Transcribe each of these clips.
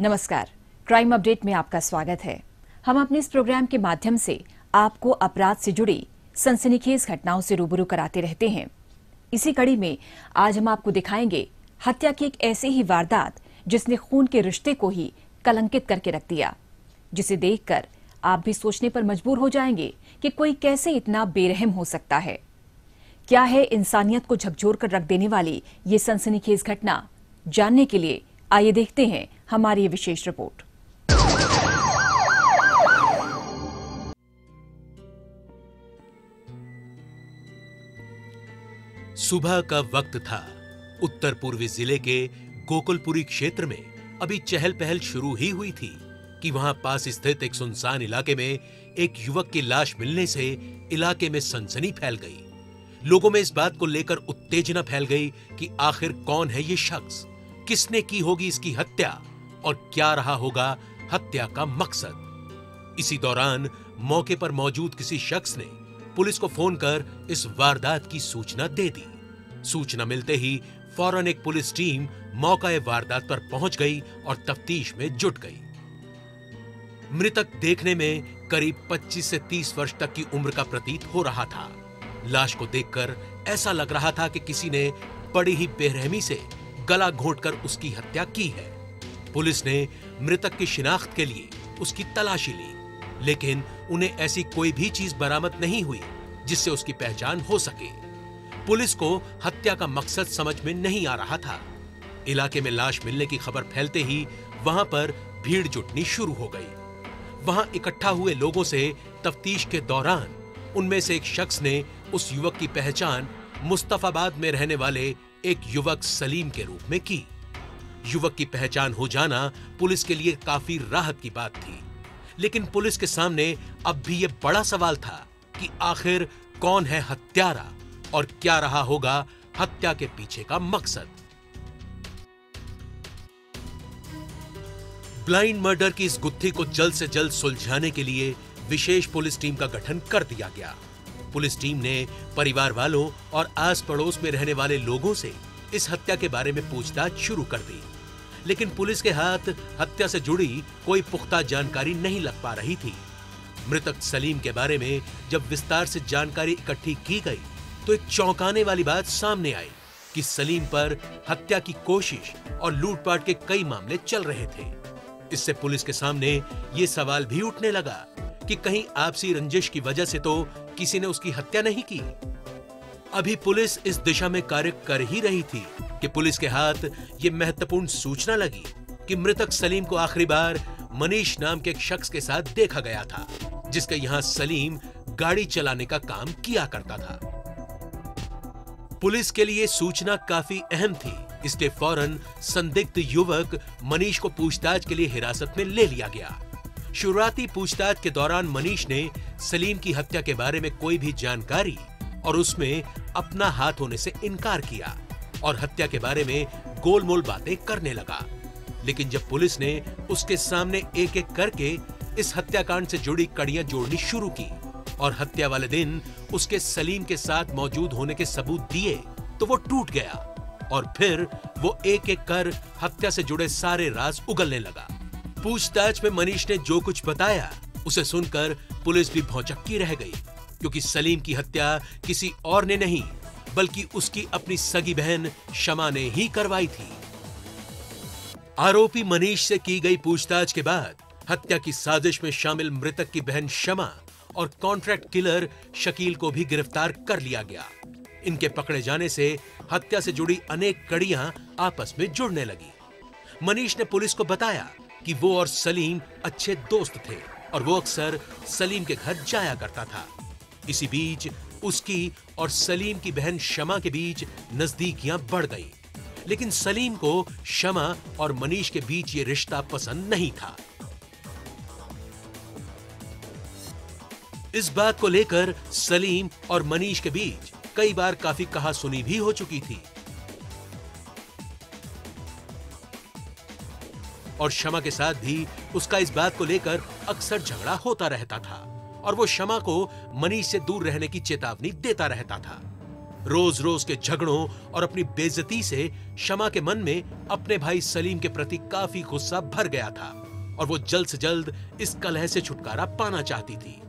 नमस्कार, crime update में आपका स्वागत है। हम अपने इस प्रोग्राम के माध्यम से आपको अपराध से जुड़ी सनसनीखेज घटनाओं से रूबरू कराते रहते हैं। इसी कड़ी में आज हम आपको दिखाएंगे हत्या की एक ऐसी ही वारदात जिसने खून के रिश्ते को ही कलंकित करके रख दिया, जिसे देखकर आप भी सोचने पर मजबूर हो जाएंगे कि कोई कैसे इतना बेरहम हो सकता है। क्या है इंसानियत को झकझोर कर रख देने वाली ये सनसनीखेज घटना? जानने के लिए आइए देखते हैं हमारी ये विशेष रिपोर्ट। सुबह का वक्त था। उत्तर पूर्वी जिले के गोकुलपुरी क्षेत्र में अभी चहल पहल शुरू ही हुई थी कि वहां पास स्थित एक सुनसान इलाके में एक युवक की लाश मिलने से इलाके में सनसनी फैल गई। लोगों में इस बात को लेकर उत्तेजना फैल गई कि आखिर कौन है ये शख्स, किसने की होगी इसकी हत्या और क्या रहा होगा हत्या का मकसद। इसी दौरान मौके पर मौजूद किसी शख्स ने पुलिस को फोन कर इस वारदात की सूचना दे दी। सूचना मिलते ही फौरन एक पुलिस टीम मौका वारदात पर पहुंच गई और तफ्तीश में जुट गई। मृतक देखने में करीब 25 से 30 वर्ष तक की उम्र का प्रतीत हो रहा था। लाश को देखकर ऐसा लग रहा था कि किसी ने बड़ी ही बेरहमी से गला घोंटकर उसकी हत्या की है। पुलिस ने मृतक की शिनाख्त के लिए उसकी तलाशी ली, लेकिन उन्हें ऐसी कोई भी चीज बरामद नहीं हुई जिससे उसकी पहचान हो सके। पुलिस को हत्या का मकसद समझ में नहीं आ रहा था। इलाके में लाश मिलने की खबर फैलते ही वहां पर भीड़ जुटनी शुरू हो गई। वहां इकट्ठा हुए लोगों से तफ्तीश के दौरान उनमें से एक शख्स ने उस युवक की पहचान मुस्तफाबाद में रहने वाले एक युवक सलीम के रूप में की। युवक की पहचान हो जाना पुलिस के लिए काफी राहत की बात थी, लेकिन पुलिस के सामने अब भी यह बड़ा सवाल था कि आखिर कौन है हत्यारा और क्या रहा होगा हत्या के पीछे का मकसद। ब्लाइंड मर्डर की इस गुत्थी को जल्द से जल्द सुलझाने के लिए विशेष पुलिस टीम का गठन कर दिया गया। पुलिस टीम ने परिवार वालों और आस पड़ोस में रहने वाले लोगों से इस हत्या के बारे में पूछताछ शुरू कर दी, लेकिन पुलिस के हाथ हत्या से जुड़ी कोई पुख्ता जानकारी नहीं लग पा रही थी। मृतक सलीम के बारे में जब विस्तार से जानकारी इकट्ठी की गई तो एक चौंकाने वाली बात सामने आई कि सलीम पर हत्या की कोशिश और लूटपाट के कई मामले चल रहे थे। इससे पुलिस के सामने ये सवाल भी उठने लगा कि कहीं आपसी रंजिश की वजह से तो किसी ने उसकी हत्या नहीं की। अभी पुलिस इस दिशा में कार्य कर ही रही थी कि पुलिस के हाथ ये महत्वपूर्ण सूचना लगी कि मृतक सलीम को आखिरी बार मनीष नाम के एक शख्स के साथ देखा गया था, जिसके यहां सलीम गाड़ी चलाने का काम किया करता था। पुलिस के लिए सूचना काफी अहम थी, इसलिए फौरन संदिग्ध युवक मनीष को पूछताछ के लिए हिरासत में ले लिया गया। शुरुआती पूछताछ के दौरान मनीष ने सलीम की हत्या के बारे में कोई भी जानकारी और उसमें अपना हाथ होने से इनकार किया और हत्या के बारे में गोलमोल बातें करने लगा। लेकिन जब पुलिस ने उसके सामने एक एक करके इस हत्याकांड से जुड़ी कड़ियां जोड़नी शुरू की और हत्या वाले दिन उसके सलीम के साथ मौजूद होने के सबूत दिए तो वो टूट गया और फिर वो एक एक कर हत्या से जुड़े सारे राज उगलने लगा। पूछताछ में मनीष ने जो कुछ बताया उसे सुनकर पुलिस भी भौचक्की रह गई, क्योंकि सलीम की हत्या किसी और ने नहीं बल्कि उसकी अपनी सगी बहन शमा ने ही करवाई थी। आरोपी मनीष से की गई पूछताछ के बाद हत्या की साजिश में शामिल मृतक की बहन शमा और कॉन्ट्रैक्ट किलर शकील को भी गिरफ्तार कर लिया गया। इनके पकड़े जाने से हत्या से जुड़ी अनेक कड़ियां आपस में जुड़ने लगी। मनीष ने पुलिस को बताया कि वो और सलीम अच्छे दोस्त थे और वो अक्सर सलीम के घर जाया करता था। इसी बीच उसकी और सलीम की बहन शमा के बीच नजदीकियां बढ़ गई, लेकिन सलीम को शमा और मनीष के बीच ये रिश्ता पसंद नहीं था। इस बात को लेकर सलीम और मनीष के बीच कई बार काफी कहासुनी भी हो चुकी थी और शमा के साथ भी उसका इस बात को लेकर अक्सर झगड़ा होता रहता था और वो शमा को मनीष से दूर रहने की चेतावनी देता रहता था। रोज रोज के झगड़ों और अपनी बेइज्जती से शमा के मन में अपने भाई सलीम के प्रति काफी गुस्सा भर गया था और वो जल्द से जल्द इस कलह से छुटकारा पाना चाहती थी।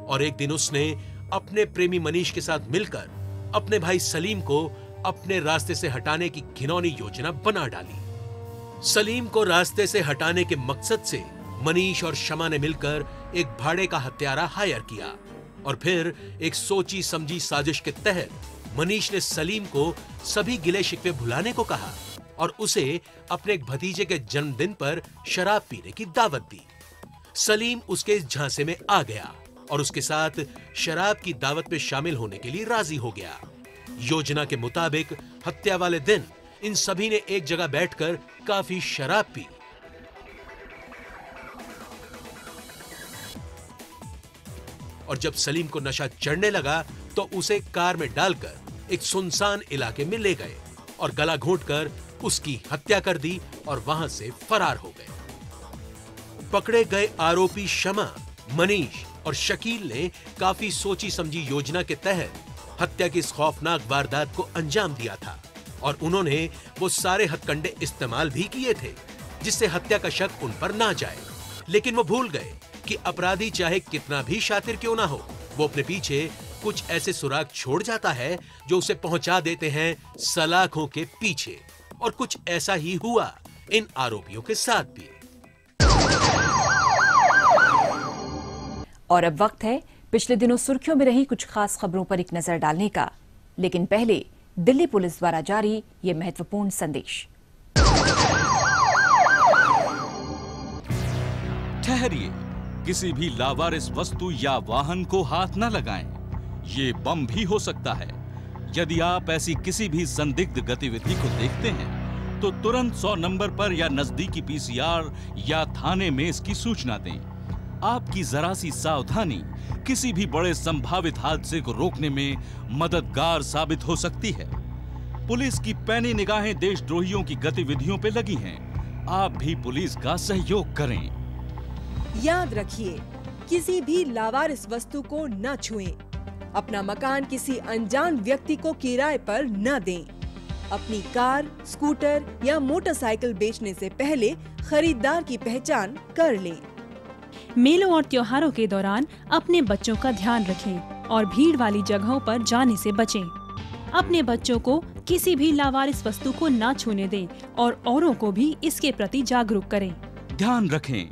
और एक दिन उसने अपने प्रेमी मनीष के साथ मिलकर अपने भाई सलीम को अपने रास्ते से हटाने की घिनौनी योजना बना डाली। सलीम को रास्ते से हटाने के मकसद से मनीष और शमा ने मिलकर एक भाड़े का हत्यारा हायर किया और फिर एक सोची समझी साजिश के तहत मनीष ने सलीम को सभी गिले शिकवे भुलाने को कहा और उसे अपने एक भतीजे के जन्मदिन पर शराब पीने की दावत दी। सलीम उसके इस झांसे में आ गया और उसके साथ शराब की दावत में शामिल होने के लिए राजी हो गया। योजना के मुताबिक हत्या वाले दिन इन सभी ने एक जगह बैठकर काफी शराब पी। और जब सलीम को नशा चढ़ने लगा तो उसे कार में डालकर एक सुनसान इलाके में ले गए और गला घोंटकर उसकी हत्या कर दी और वहां से फरार हो गए। पकड़े गए आरोपी शमा, मनीष और शकील ने काफी सोची समझी योजना के तहत हत्या की इस खौफनाक वारदात को अंजाम दिया था और उन्होंने वो सारे हथकंडे इस्तेमाल भी किए थे जिससे हत्या का शक उन पर ना जाए। लेकिन वो भूल गए कि अपराधी चाहे कितना भी शातिर क्यों ना हो, वो अपने पीछे कुछ ऐसे सुराग छोड़ जाता है जो उसे पहुंचा देते हैं सलाखों के पीछे। और कुछ ऐसा ही हुआ इन आरोपियों के साथ भी। और अब वक्त है पिछले दिनों सुर्खियों में रही कुछ खास खबरों पर एक नजर डालने का। लेकिन पहले दिल्ली पुलिस द्वारा जारी ये महत्वपूर्ण संदेश। ठहरिए, किसी भी लावारिस वस्तु या वाहन को हाथ न लगाएं। ये बम भी हो सकता है। यदि आप ऐसी किसी भी संदिग्ध गतिविधि को देखते हैं तो तुरंत 100 नंबर पर या नजदीकी पीसीआर या थाने में इसकी सूचना दें। आपकी जरा सी सावधानी किसी भी बड़े संभावित हादसे को रोकने में मददगार साबित हो सकती है। पुलिस की पैनी निगाहें देशद्रोहियों की गतिविधियों पे लगी हैं। आप भी पुलिस का सहयोग करें। याद रखिए, किसी भी लावारिस वस्तु को न छुएं। अपना मकान किसी अनजान व्यक्ति को किराए पर न दें। अपनी कार, स्कूटर या मोटरसाइकिल बेचने से पहले खरीदार की पहचान कर लें। मेलों और त्योहारों के दौरान अपने बच्चों का ध्यान रखें और भीड़ वाली जगहों पर जाने से बचें। अपने बच्चों को किसी भी लावारिस वस्तु को न छूने दें और औरों को भी इसके प्रति जागरूक करें। ध्यान रखें,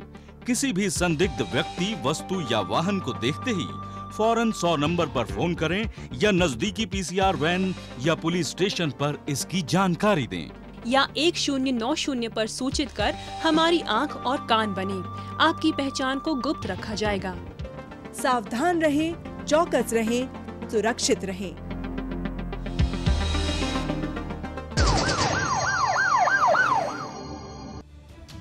किसी भी संदिग्ध व्यक्ति, वस्तु या वाहन को देखते ही फौरन 100 नंबर पर फोन करें या नजदीकी पीसीआर वैन या पुलिस स्टेशन पर इसकी जानकारी दें। या 1090 पर सूचित कर हमारी आंख और कान बने। आपकी पहचान को गुप्त रखा जाएगा। सावधान रहें, चौकस रहें, सुरक्षित रहें।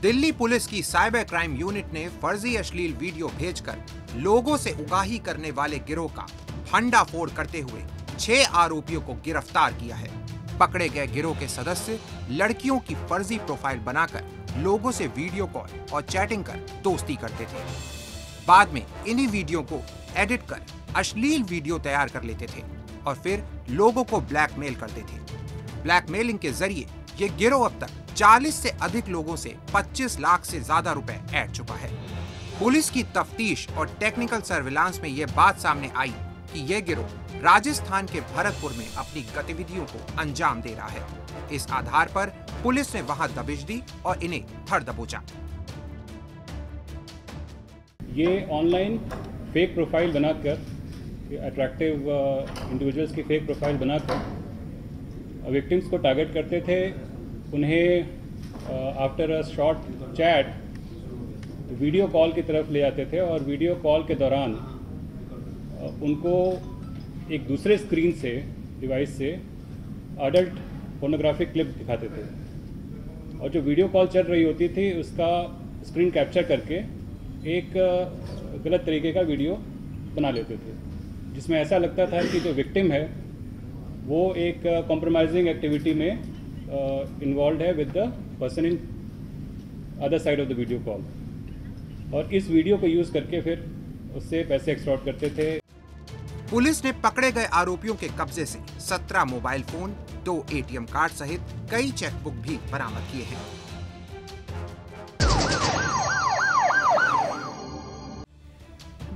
दिल्ली पुलिस की साइबर क्राइम यूनिट ने फर्जी अश्लील वीडियो भेजकर लोगों से उगाही करने वाले गिरोह का भंडाफोड़ करते हुए 6 आरोपियों को गिरफ्तार किया है। पकड़े गए गिरोह के सदस्य लड़कियों की फर्जी प्रोफाइल बनाकर लोगों से वीडियो कॉल और चैटिंग कर दोस्ती करते थे। बाद में इन्हीं वीडियो को एडिट कर अश्लील वीडियो तैयार कर लेते थे और फिर लोगों को ब्लैकमेल करते थे। ब्लैकमेलिंग के जरिए ये गिरोह अब तक 40 से अधिक लोगों से 25 लाख से ज्यादा रुपए ऐंठ चुका है। पुलिस की तफ्तीश और टेक्निकल सर्विलांस में ये बात सामने आई कि यह गिरोह राजस्थान के भरतपुर में अपनी गतिविधियों को अंजाम दे रहा है। इस आधार पर पुलिस ने वहां दबिश दी और इन्हें धर दबोचा। ये ऑनलाइन फेक प्रोफाइल बनाकर, अट्रैक्टिव इंडिविजुअल्स की फेक प्रोफाइल बनाकर विक्टिम्स को टारगेट करते थे। उन्हें after a short chat video call की तरफ ले जाते थे और वीडियो कॉल के दौरान उनको एक दूसरे स्क्रीन से, डिवाइस से अडल्ट पोर्नोग्राफिक क्लिप दिखाते थे और जो वीडियो कॉल चल रही होती थी उसका स्क्रीन कैप्चर करके एक गलत तरीके का वीडियो बना लेते थे, जिसमें ऐसा लगता था कि जो विक्टिम है वो एक कॉम्प्रोमाइजिंग एक्टिविटी में इन्वॉल्व है with the person in other side of the video call, और इस वीडियो को यूज़ करके फिर उससे पैसे एक्सटॉर्ट करते थे। पुलिस ने पकड़े गए आरोपियों के कब्जे से 17 मोबाइल फोन, 2 एटीएम कार्ड सहित कई चेकबुक भी बरामद किए हैं।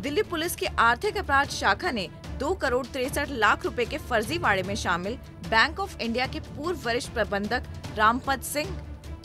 दिल्ली पुलिस की आर्थिक अपराध शाखा ने 2 करोड़ 63 लाख रुपए के फर्जीवाड़े में शामिल बैंक ऑफ इंडिया के पूर्व वरिष्ठ प्रबंधक रामपत सिंह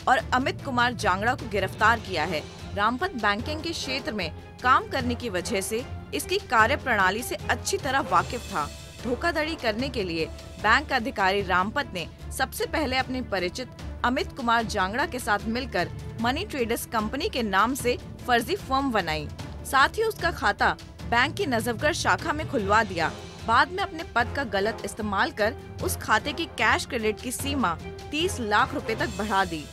और अमित कुमार जांगड़ा को गिरफ्तार किया है। रामपत बैंकिंग के क्षेत्र में काम करने की वजह से इसकी कार्यप्रणाली से अच्छी तरह वाकिफ था। धोखाधड़ी करने के लिए बैंक अधिकारी रामपत ने सबसे पहले अपने परिचित अमित कुमार जांगड़ा के साथ मिलकर मनी ट्रेडर्स कंपनी के नाम से फर्जी फर्म बनाई। साथ ही उसका खाता बैंक की नजफगढ़ शाखा में खुलवा दिया। बाद में अपने पद का गलत इस्तेमाल कर उस खाते की कैश क्रेडिट की सीमा 30 लाख रुपए तक बढ़ा दी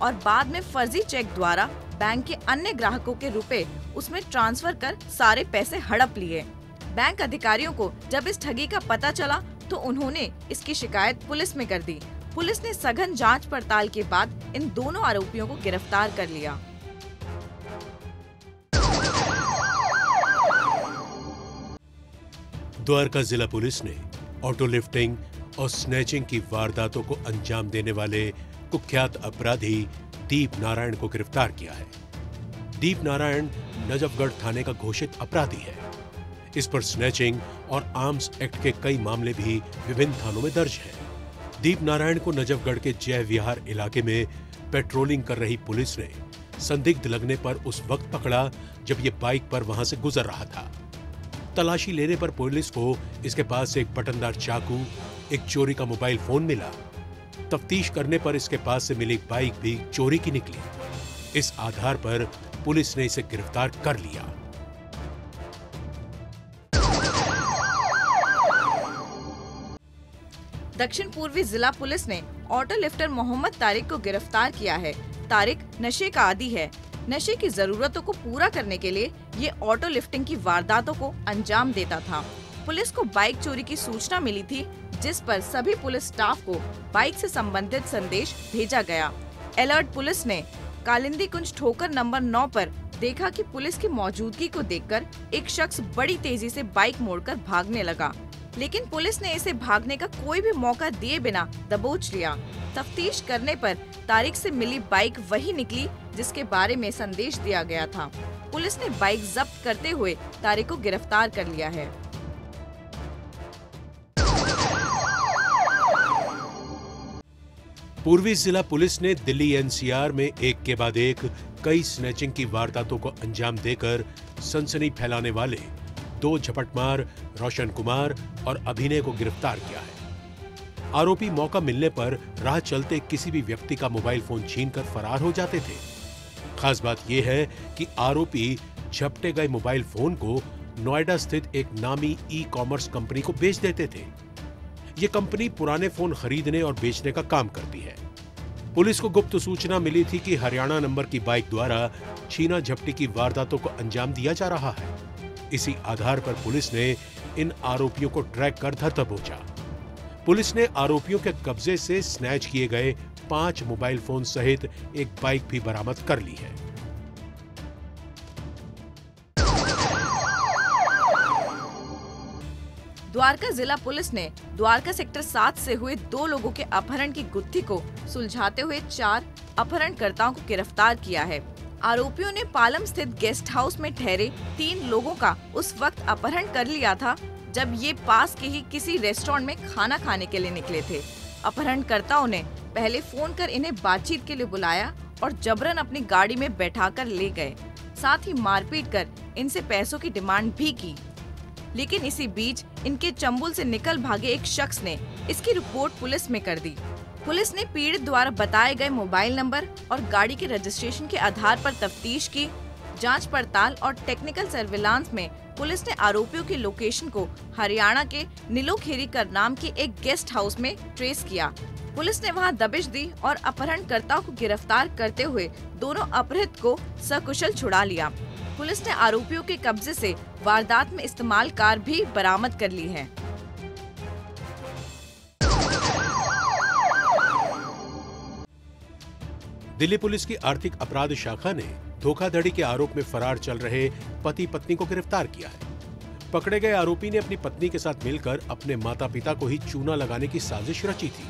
और बाद में फर्जी चेक द्वारा बैंक के अन्य ग्राहकों के रुपए उसमें ट्रांसफर कर सारे पैसे हड़प लिए। बैंक अधिकारियों को जब इस ठगी का पता चला तो उन्होंने इसकी शिकायत पुलिस में कर दी। पुलिस ने सघन जांच पड़ताल के बाद इन दोनों आरोपियों को गिरफ्तार कर लिया। द्वारका जिला पुलिस ने ऑटो लिफ्टिंग और स्नैचिंग की वारदातों को अंजाम देने वाले कुख्यात अपराधी दीप नारायण को गिरफ्तार किया है। दीप नारायण नजफगढ़ थाने का घोषित अपराधी है। इस पर स्नैचिंग और आर्म्स एक्ट के कई मामले भी विभिन्न थानों में दर्ज हैं। दीप नारायण को नजफगढ़ के जय विहार इलाके में पेट्रोलिंग कर रही पुलिस ने संदिग्ध लगने पर उस वक्त पकड़ा जब ये बाइक पर वहां से गुजर रहा था। तलाशी लेने पर पुलिस को इसके पास से एक बटनदार चाकू, एक चोरी का मोबाइल फोन मिला। तफ्तीश करने पर इसके पास से मिली बाइक भी चोरी की निकली। इस आधार पर पुलिस ने इसे गिरफ्तार कर लिया। दक्षिण पूर्वी जिला पुलिस ने ऑटो लिफ्टर मोहम्मद तारिक को गिरफ्तार किया है। तारिक नशे का आदी है। नशे की जरूरतों को पूरा करने के लिए ये ऑटो लिफ्टिंग की वारदातों को अंजाम देता था। पुलिस को बाइक चोरी की सूचना मिली थी, जिस पर सभी पुलिस स्टाफ को बाइक से संबंधित संदेश भेजा गया। अलर्ट पुलिस ने कालिंदी कुंज ठोकर नंबर 9 पर देखा कि पुलिस की मौजूदगी को देखकर एक शख्स बड़ी तेजी से बाइक मोड़कर भागने लगा, लेकिन पुलिस ने इसे भागने का कोई भी मौका दिए बिना दबोच लिया। तफ्तीश करने पर तारिक से मिली बाइक वही निकली जिसके बारे में संदेश दिया गया था। पुलिस ने बाइक जब्त करते हुए तारिक को गिरफ्तार कर लिया है। पूर्वी जिला पुलिस ने दिल्ली एनसीआर में एक के बाद एक कई स्नैचिंग की वारदातों को अंजाम देकर सनसनी फैलाने वाले 2 झपटमार रोशन कुमार और अभिनय को गिरफ्तार किया है। आरोपी मौका मिलने पर राह चलते किसी भी व्यक्ति का मोबाइल फोन छीनकर फरार हो जाते थे। खास बात यह है कि आरोपी झपटे गए मोबाइल फोन को नोएडा स्थित एक नामी ई-कॉमर्स कंपनी को बेच देते थे। ये कंपनी पुराने फोन खरीदने और बेचने का काम करती है। पुलिस को गुप्त सूचना मिली थी कि हरियाणा नंबर की बाइक द्वारा छीना झपटी की वारदातों को अंजाम दिया जा रहा है। इसी आधार पर पुलिस ने इन आरोपियों को ट्रैक कर धर दबोचा। पुलिस ने आरोपियों के कब्जे से स्नैच किए गए 5 मोबाइल फोन सहित एक बाइक भी बरामद कर ली है। द्वारका जिला पुलिस ने द्वारका सेक्टर 7 से हुए 2 लोगों के अपहरण की गुत्थी को सुलझाते हुए 4 अपहरणकर्ताओं को गिरफ्तार किया है। आरोपियों ने पालम स्थित गेस्ट हाउस में ठहरे 3 लोगों का उस वक्त अपहरण कर लिया था जब ये पास के ही किसी रेस्टोरेंट में खाना खाने के लिए निकले थे। अपहरणकर्ताओं ने पहले फोन कर इन्हें बातचीत के लिए बुलाया और जबरन अपनी गाड़ी में बैठाकर ले गए। साथ ही मारपीट कर इनसे पैसों की डिमांड भी की, लेकिन इसी बीच इनके चंबुल से निकल भागे एक शख्स ने इसकी रिपोर्ट पुलिस में कर दी। पुलिस ने पीड़ित द्वारा बताए गए मोबाइल नंबर और गाड़ी के रजिस्ट्रेशन के आधार पर तफ्तीश की। जांच पड़ताल और टेक्निकल सर्विलांस में पुलिस ने आरोपियों की लोकेशन को हरियाणा के नीलोखेरी करनाम की एक गेस्ट हाउस में ट्रेस किया। पुलिस ने वहां दबिश दी और अपहरणकर्ताओं को गिरफ्तार करते हुए दोनों अपहृत को सकुशल छुड़ा लिया। पुलिस ने आरोपियों के कब्जे से वारदात में इस्तेमाल कार भी बरामद कर ली है। दिल्ली पुलिस की आर्थिक अपराध शाखा ने धोखाधड़ी के आरोप में फरार चल रहे पति पत्नी को गिरफ्तार किया है। पकड़े गए आरोपी ने अपनी पत्नी के साथ मिलकर अपने माता पिता को ही चूना लगाने की साजिश रची थी।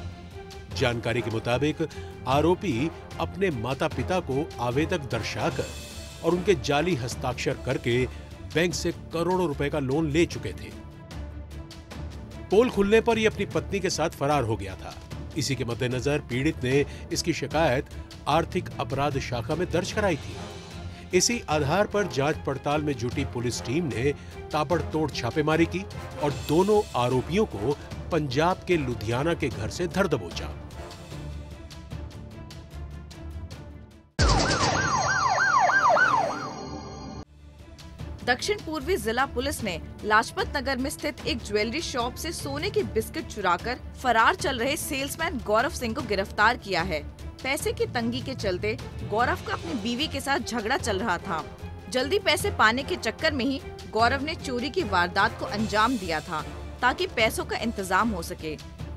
जानकारी के मुताबिक आरोपी अपने माता पिता को आवेदक दर्शाकर और उनके जाली हस्ताक्षर करके बैंक से करोड़ों रुपए का लोन ले चुके थे। पोल खुलने पर यह अपनी पत्नी के साथ फरार हो गया था। इसी के मद्देनजर पीड़ित ने इसकी शिकायत आर्थिक अपराध शाखा में दर्ज कराई थी। इसी आधार पर जांच पड़ताल में जुटी पुलिस टीम ने ताबड़तोड़ छापेमारी की और दोनों आरोपियों को पंजाब के लुधियाना के घर से धर दबोचा। दक्षिण पूर्वी जिला पुलिस ने लाजपत नगर में स्थित एक ज्वेलरी शॉप से सोने के बिस्किट चुराकर फरार चल रहे सेल्समैन गौरव सिंह को गिरफ्तार किया है। पैसे की तंगी के चलते गौरव का अपनी बीवी के साथ झगड़ा चल रहा था। जल्दी पैसे पाने के चक्कर में ही गौरव ने चोरी की वारदात को अंजाम दिया था ताकि पैसों का इंतजाम हो सके।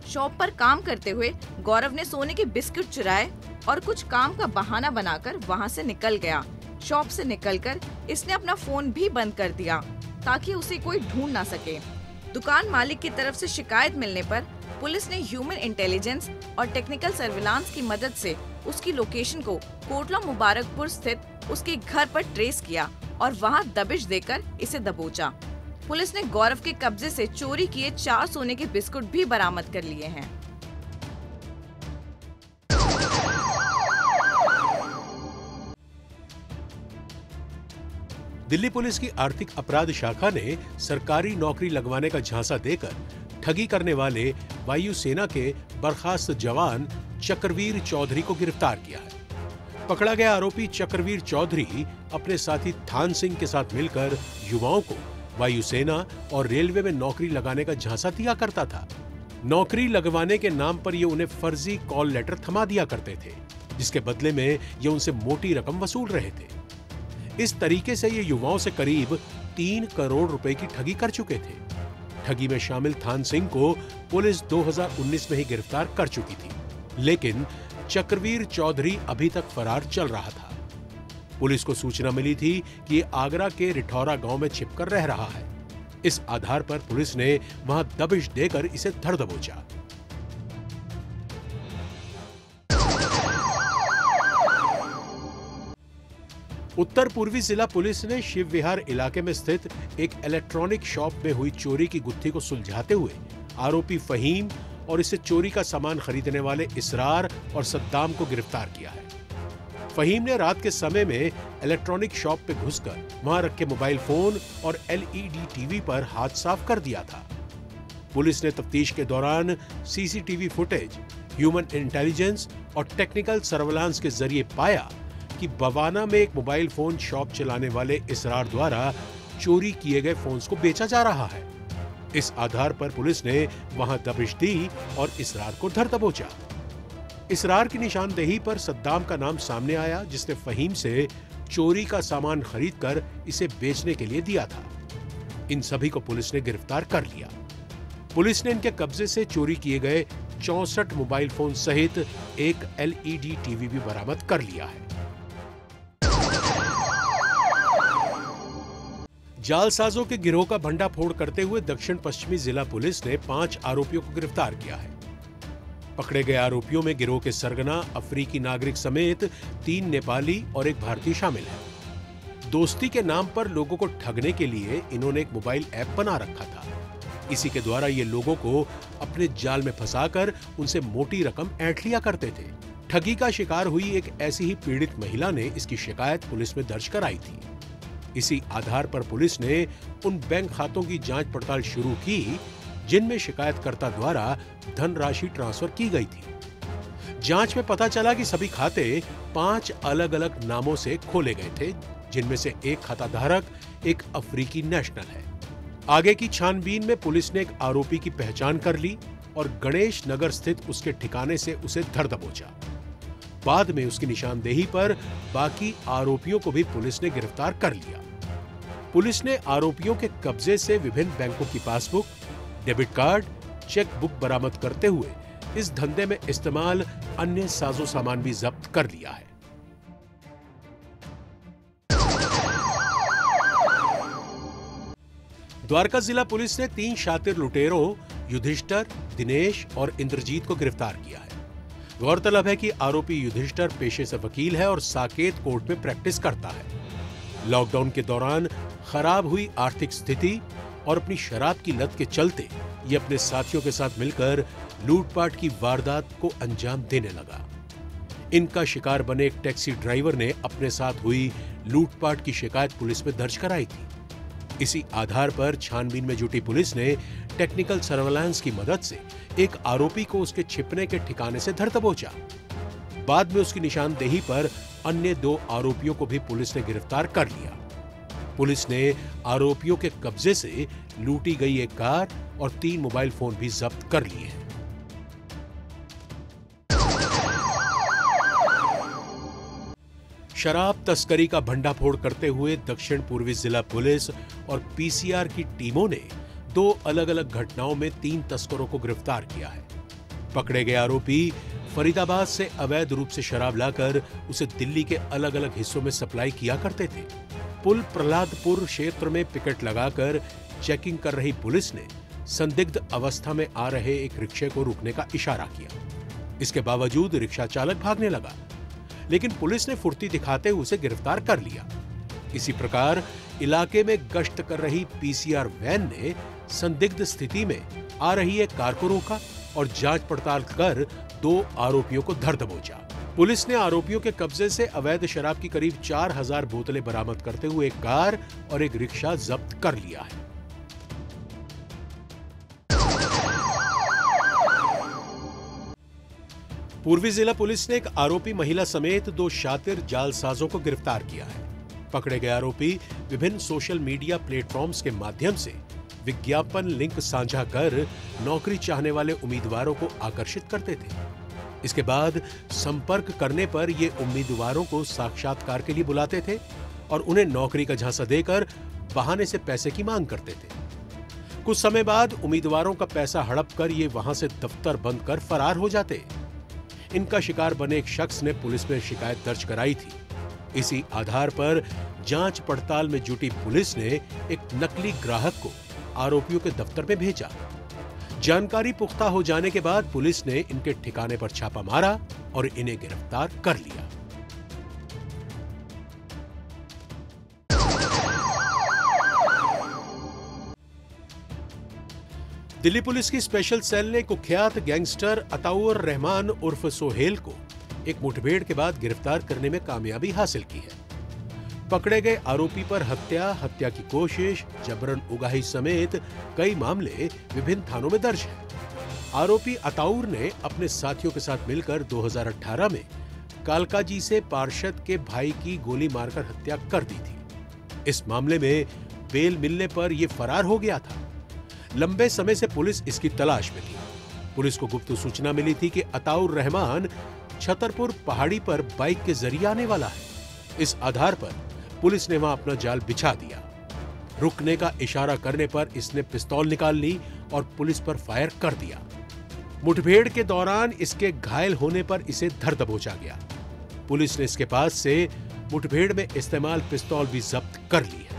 शॉप पर काम करते हुए गौरव ने सोने के बिस्किट चुराए और कुछ काम का बहाना बनाकर वहां से निकल गया। शॉप से निकलकर इसने अपना फोन भी बंद कर दिया ताकि उसे कोई ढूंढ ना सके। दुकान मालिक की तरफ से शिकायत मिलने पर पुलिस ने ह्यूमन इंटेलिजेंस और टेक्निकल सर्विलांस की मदद से उसकी लोकेशन को कोटला मुबारकपुर स्थित उसके घर पर ट्रेस किया और वहां दबिश देकर इसे दबोचा। पुलिस ने गौरव के कब्जे से चोरी किए 4 सोने के बिस्कुट भी बरामद कर लिए हैं। दिल्ली पुलिस की आर्थिक अपराध शाखा ने सरकारी नौकरी लगवाने का झांसा देकर ठगी करने वाले वायुसेना के बर्खास्त जवान चक्रवीर चौधरी को गिरफ्तार किया है। पकड़ा गया आरोपी चक्रवीर चौधरी अपने साथी थान सिंह के साथ मिलकर युवाओं को वायुसेना और रेलवे में नौकरी लगाने का झांसा दिया करता था। नौकरी लगवाने के नाम पर ये उन्हें फर्जी कॉल लेटर थमा दिया करते थे, जिसके बदले में ये उनसे मोटी रकम वसूल रहे थे। इस तरीके से ये युवाओं से करीब 3 करोड़ रुपए की ठगी कर चुके थे। ठगी में शामिल थान सिंह को पुलिस 2019 में ही गिरफ्तार कर चुकी थी, लेकिन चक्रवीर चौधरी अभी तक फरार चल रहा था। पुलिस को सूचना मिली थी कि ये आगरा के रिठौरा गांव में छिपकर रह रहा है। इस आधार पर पुलिस ने वहां दबिश देकर इसे धर दबोचा। उत्तर पूर्वी जिला पुलिस ने शिव विहार इलाके में स्थित एक इलेक्ट्रॉनिक शॉप में हुई चोरी की गुत्थी को सुलझाते हुए आरोपी फहीम और इससे चोरी का सामान खरीदने वाले इसरार और सद्दाम को गिरफ्तार किया है। फहीम ने रात के समय में इलेक्ट्रॉनिक शॉप पे घुसकर वहां रखे मोबाइल फोन और एलईडी टीवी पर हाथ साफ कर दिया था। पुलिस ने तफ्तीश के दौरान सीसीटीवी फुटेज, ह्यूमन इंटेलिजेंस और टेक्निकल सर्विलांस के जरिए पाया कि बवाना में एक मोबाइल फोन शॉप चलाने वाले इसरार द्वारा चोरी किए गए फोन्स को बेचा जा रहा है। इस आधार पर पुलिस ने वहां दबिश दी और इसरार को धर दबोचा। इसरार की निशानदेही पर सद्दाम का नाम सामने आया, जिसने फहीम से चोरी का सामान खरीदकर इसे बेचने के लिए दिया था। इन सभी को पुलिस ने गिरफ्तार कर लिया। पुलिस ने इनके कब्जे से चोरी किए गए 64 मोबाइल फोन सहित एक एलईडी टीवी भी बरामद कर लिया है। जालसाजों के गिरोह का भंडाफोड़ करते हुए दक्षिण पश्चिमी जिला पुलिस ने 5 आरोपियों को गिरफ्तार किया है। पकड़े गए आरोपियों में गिरोह के सरगना अफ्रीकी नागरिक समेत 3 नेपाली और एक भारतीय शामिल है। दोस्ती के नाम पर लोगों को ठगने के लिए इन्होंने एक मोबाइल ऐप बना रखा था। इसी के द्वारा ये लोगों को अपने जाल में फंसाकर उनसे मोटी रकम ऐंठ लिया करते थे। ठगी का शिकार हुई एक ऐसी ही पीड़ित महिला ने इसकी शिकायत पुलिस में दर्ज कराई थी। इसी आधार पर पुलिस ने उन बैंक खातों की जांच पड़ताल शुरू की जिनमें शिकायतकर्ता द्वारा धनराशि ट्रांसफर की गई थी। जांच में पता चला कि सभी खाते 5 अलग-अलग नामों से खोले गए थे, जिनमें से एक खाता धारक एक अफ्रीकी नेशनल है। आगे की छानबीन में पुलिस ने एक आरोपी की पहचान कर ली और गणेश नगर स्थित उसके ठिकाने से उसे धर दबोचा। बाद में उसकी निशानदेही पर बाकी आरोपियों को भी पुलिस ने गिरफ्तार कर लिया। पुलिस ने आरोपियों के कब्जे से विभिन्न बैंकों की passbook, debit card, cheque book बरामद करते हुए इस धंधे में इस्तेमाल अन्य साजो सामान भी जब्त कर लिया है। द्वारका जिला पुलिस ने 3 शातिर लुटेरों युधिष्ठर, दिनेश और इंद्रजीत को गिरफ्तार किया है। गौरतलब है कि आरोपी युधिष्ठर पेशे से वकील है और साकेत कोर्ट में प्रैक्टिस करता है। लॉकडाउन के दौरान खराब हुई आर्थिक स्थिति और अपनी शराब की लत के चलते ये अपने साथियों के साथ मिलकर लूटपाट की वारदात को अंजाम देने लगा। इनका शिकार बने एक टैक्सी ड्राइवर ने अपने साथ हुई लूटपाट की शिकायत पुलिस में दर्ज कराई थी। इसी आधार पर छानबीन में जुटी पुलिस ने टेक्निकल सर्वेलांस की मदद से एक आरोपी को उसके छिपने के ठिकाने से धर दबोचा। बाद में उसकी निशानदेही पर अन्य 2 आरोपियों को भी पुलिस ने गिरफ्तार कर लिया। पुलिस ने आरोपियों के कब्जे से लूटी गई एक कार और 3 मोबाइल फोन भी जब्त कर लिए हैं। शराब तस्करी का भंडाफोड़ करते हुए दक्षिण पूर्वी जिला पुलिस और पीसीआर की टीमों ने 2 अलग-अलग घटनाओं में 3 तस्करों को गिरफ्तार किया है। पकड़े गए आरोपी फरीदाबाद से अवैध रूप से शराब लाकर उसे दिल्ली के अलग-अलग हिस्सों में सप्लाई किया करते थे। पुल प्रहलादपुर क्षेत्र में पिकेट लगाकर चेकिंग कर रही पुलिस ने संदिग्ध अवस्था में आ रहे एक रिक्शे को रोकने का इशारा किया। इसके बावजूद रिक्शा चालक भागने लगा, लेकिन पुलिस ने फुर्ती दिखाते हुए उसे गिरफ्तार कर लिया। इसी प्रकार इलाके में गश्त कर रही पीसीआर वैन ने संदिग्ध स्थिति में आ रही एक कार को रोका और जांच पड़ताल कर 2 आरोपियों को धर दबोचा। पुलिस ने आरोपियों के कब्जे से अवैध शराब की करीब 4000 बोतलें बरामद करते हुए एक कार और एक रिक्शा जब्त कर लिया है। पूर्वी जिला पुलिस ने एक आरोपी महिला समेत 2 शातिर जालसाजों को गिरफ्तार किया है। पकड़े गए आरोपी विभिन्न सोशल मीडिया प्लेटफॉर्म्स के माध्यम से विज्ञापन लिंक साझा कर नौकरी चाहने वाले उम्मीदवारों को आकर्षित करते थे। इसके बाद संपर्क करने पर ये उम्मीदवारों को साक्षात्कार के लिए बुलाते थे और उन्हें नौकरी का झांसा देकर बहाने से पैसे की मांग करते थे। कुछ समय बाद उम्मीदवारों का पैसा हड़प कर ये वहां से दफ्तर बंद कर फरार हो जाते। इनका शिकार बने एक शख्स ने पुलिस में शिकायत दर्ज कराई थी। इसी आधार पर जांच पड़ताल में जुटी पुलिस ने एक नकली ग्राहक को आरोपियों के दफ्तर में भेजा। जानकारी पुख्ता हो जाने के बाद पुलिस ने इनके ठिकाने पर छापा मारा और इन्हें गिरफ्तार कर लिया। दिल्ली पुलिस की स्पेशल सेल ने कुख्यात गैंगस्टर अताउर रहमान उर्फ सोहेल को एक मुठभेड़ के बाद गिरफ्तार करने में कामयाबी हासिल की है। पकड़े गए आरोपी पर हत्या की कोशिश, जबरन उगाही समेत कई मामले विभिन्न थानों में दर्ज हैं। आरोपी अताउर ने अपने साथियों के साथ मिलकर 2018 में कालकाजी से पार्षद के भाई की गोली मारकर हत्या कर दी थी। इस मामले में बेल मिलने पर यह फरार हो गया था। लंबे समय से पुलिस इसकी तलाश में थी। पुलिस को गुप्त सूचना मिली थी कि अताउर रहमान छतरपुर पहाड़ी पर बाइक के जरिए आने वाला है। इस आधार पर पुलिस ने वहां अपना जाल बिछा दिया। रुकने का इशारा करने पर इसने पिस्तौल निकाल ली और पुलिस पर फायर कर दिया। मुठभेड़ के दौरान इसके घायल होने पर इसे धर दबोचा गया। पुलिस ने इसके पास से मुठभेड़ में इस्तेमाल पिस्तौल भी जब्त कर ली है।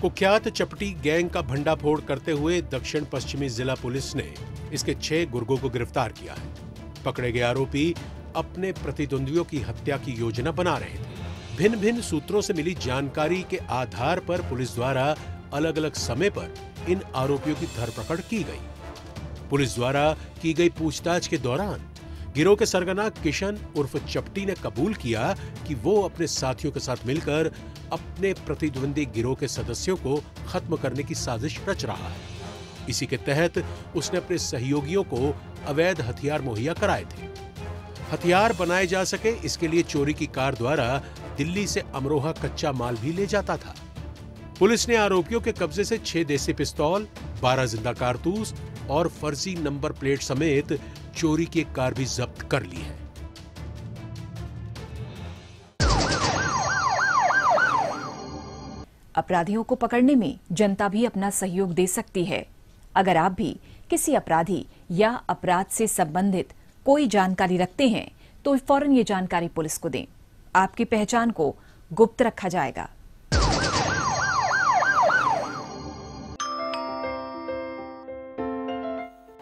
कुख्यात चपटी गैंग का भंडाफोड़ करते हुए दक्षिण पश्चिमी जिला पुलिस ने इसके 6 गुर्गों को गिरफ्तार किया है। पकड़े गए आरोपी अपने प्रतिद्वंदियों की हत्या की योजना बना रहे थे। भिन्न भिन्न सूत्रों से मिली जानकारी के आधार पर पुलिस द्वारा अलग अलग समय पर इन आरोपियों की धरपकड़ की गई। पुलिस द्वारा की गई पूछताछ के दौरान गिरोह के सरगना किशन उर्फ चपटी ने कबूल किया कि वो अपने साथियों के साथ मिलकर अपने प्रतिद्वंदी गिरोह के सदस्यों को खत्म करने की साजिश रच रहा है। इसी के तहत उसने अपने सहयोगियों को अवैध हथियार मुहैया कराए थे। हथियार बनाए जा सके इसके लिए चोरी की कार द्वारा दिल्ली से अमरोहा कच्चा माल भी ले जाता था। पुलिस ने आरोपियों के कब्जे से 6 देसी पिस्तौल, 12 जिंदा कारतूस और फर्जी नंबर प्लेट समेत चोरी की एक कार भी जब्त कर ली है। अपराधियों को पकड़ने में जनता भी अपना सहयोग दे सकती है। अगर आप भी किसी अपराधी या अपराध से संबंधित कोई जानकारी रखते हैं तो फौरन ये जानकारी पुलिस को दें। आपकी पहचान को गुप्त रखा जाएगा।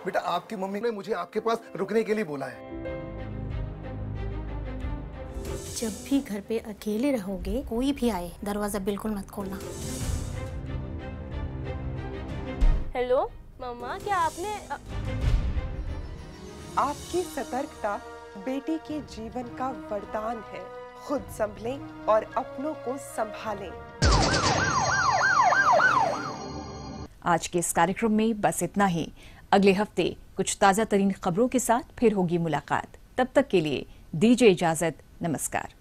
बेटा, आपकी मम्मी ने मुझे आपके पास रुकने के लिए बोला है। जब भी घर पे अकेले रहोगे, कोई भी आए दरवाजा बिल्कुल मत खोलना। हेलो मम्मा, क्या आपने आपकी सतर्कता बेटी के जीवन का वरदान है। खुद संभलें और अपनों को संभालें। आज के इस कार्यक्रम में बस इतना ही। अगले हफ्ते कुछ ताजा तरीन खबरों के साथ फिर होगी मुलाकात। तब तक के लिए दीजिए इजाजत। नमस्कार।